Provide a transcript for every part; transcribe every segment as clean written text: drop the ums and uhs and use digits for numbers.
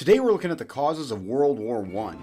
Today we're looking at the causes of World War I.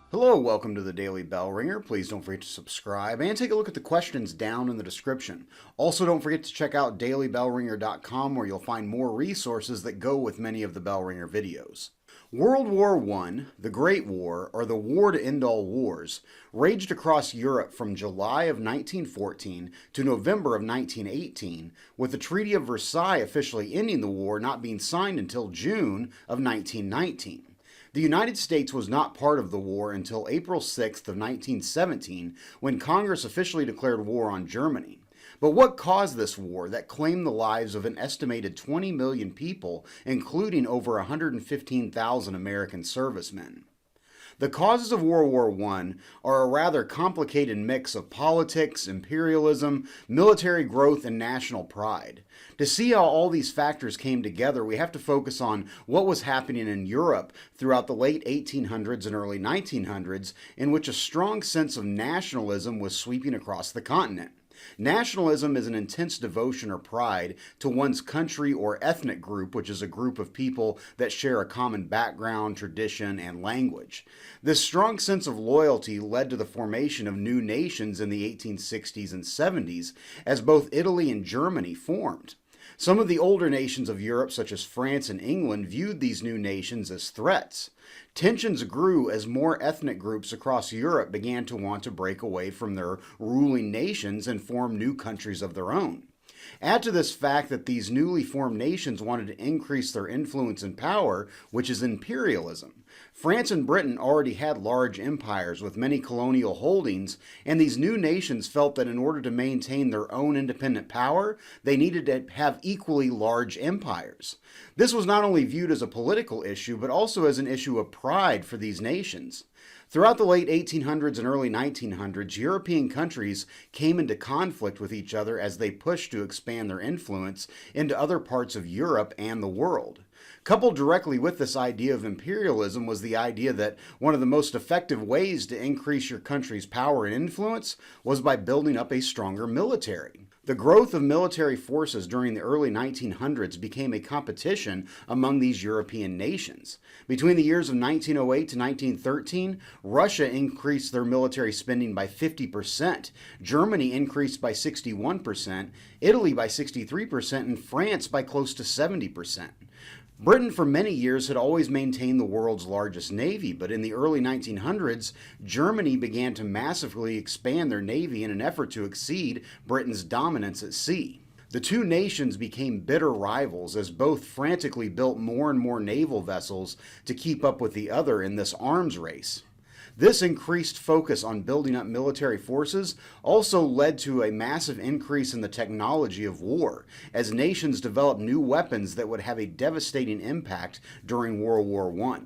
Hello, welcome to the Daily Bellringer. Please don't forget to subscribe and take a look at the questions down in the description. Also, don't forget to check out dailybellringer.com where you'll find more resources that go with many of the Bellringer videos. World War I, the Great War, or the war to end all wars, raged across Europe from July of 1914 to November of 1918, with the Treaty of Versailles officially ending the war not being signed until June of 1919. The United States was not part of the war until April 6th of 1917, when Congress officially declared war on Germany. But what caused this war that claimed the lives of an estimated 20 million people, including over 115,000 American servicemen? The causes of World War I are a rather complicated mix of politics, imperialism, military growth, and national pride. To see how all these factors came together, we have to focus on what was happening in Europe throughout the late 1800s and early 1900s, in which a strong sense of nationalism was sweeping across the continent. Nationalism is an intense devotion or pride to one's country or ethnic group, which is a group of people that share a common background, tradition, and language. This strong sense of loyalty led to the formation of new nations in the 1860s and 70s, as both Italy and Germany formed. Some of the older nations of Europe, such as France and England, viewed these new nations as threats. Tensions grew as more ethnic groups across Europe began to want to break away from their ruling nations and form new countries of their own. Add to this fact that these newly formed nations wanted to increase their influence and power, which is imperialism. France and Britain already had large empires with many colonial holdings, and these new nations felt that in order to maintain their own independent power, they needed to have equally large empires. This was not only viewed as a political issue, but also as an issue of pride for these nations. Throughout the late 1800s and early 1900s, European countries came into conflict with each other as they pushed to expand their influence into other parts of Europe and the world. Coupled directly with this idea of imperialism was the idea that one of the most effective ways to increase your country's power and influence was by building up a stronger military. The growth of military forces during the early 1900s became a competition among these European nations. Between the years of 1908 to 1913, Russia increased their military spending by 50%, Germany increased by 61%, Italy by 63%, and France by close to 70%. Britain for many years had always maintained the world's largest navy, but in the early 1900s, Germany began to massively expand their navy in an effort to exceed Britain's dominance at sea. The two nations became bitter rivals as both frantically built more and more naval vessels to keep up with the other in this arms race. This increased focus on building up military forces also led to a massive increase in the technology of war, as nations developed new weapons that would have a devastating impact during World War I.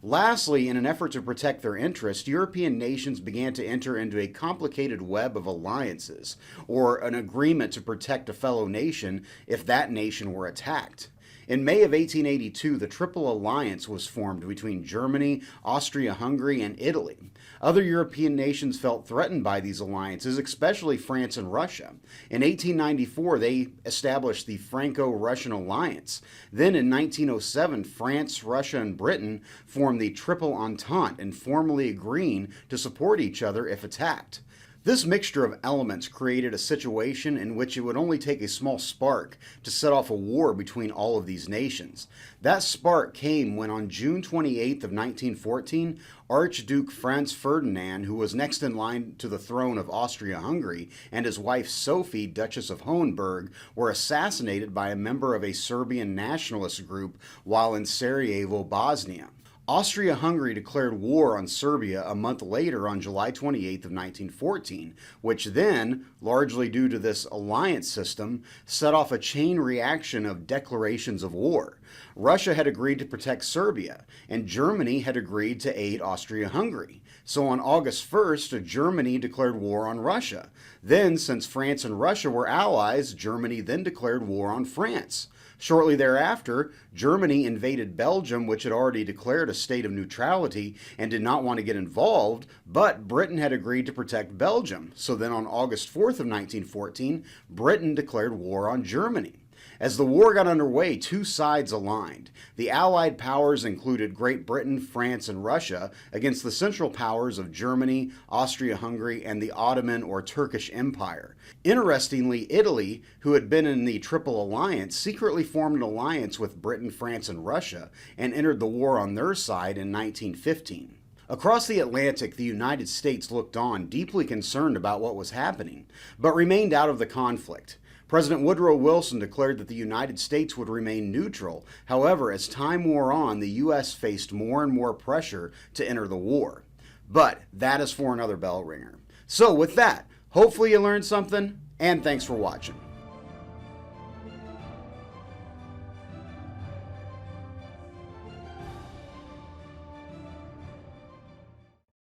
Lastly, in an effort to protect their interests, European nations began to enter into a complicated web of alliances, or an agreement to protect a fellow nation if that nation were attacked. In May of 1882, the Triple Alliance was formed between Germany, Austria-Hungary, and Italy. Other European nations felt threatened by these alliances, especially France and Russia. In 1894, they established the Franco-Russian Alliance. Then in 1907, France, Russia, and Britain formed the Triple Entente and formally agreeing to support each other if attacked. This mixture of elements created a situation in which it would only take a small spark to set off a war between all of these nations. That spark came when on June 28th of 1914, Archduke Franz Ferdinand, who was next in line to the throne of Austria-Hungary, and his wife Sophie, Duchess of Hohenberg, were assassinated by a member of a Serbian nationalist group while in Sarajevo, Bosnia. Austria-Hungary declared war on Serbia a month later on July 28th of 1914, which then, largely due to this alliance system, set off a chain reaction of declarations of war. Russia had agreed to protect Serbia, and Germany had agreed to aid Austria-Hungary. So on August 1st, Germany declared war on Russia. Then, since France and Russia were allies, Germany then declared war on France. Shortly thereafter, Germany invaded Belgium, which had already declared a state of neutrality and did not want to get involved, but Britain had agreed to protect Belgium. So then on August 4th of 1914, Britain declared war on Germany. As the war got underway, two sides aligned. The Allied powers included Great Britain, France, and Russia against the Central Powers of Germany, Austria-Hungary, and the Ottoman or Turkish Empire. Interestingly, Italy, who had been in the Triple Alliance, secretly formed an alliance with Britain, France, and Russia and entered the war on their side in 1915. Across the Atlantic, the United States looked on, deeply concerned about what was happening, but remained out of the conflict. President Woodrow Wilson declared that the United States would remain neutral. However, as time wore on, the U.S. faced more and more pressure to enter the war. But that is for another bell ringer. So with that, hopefully you learned something, and thanks for watching.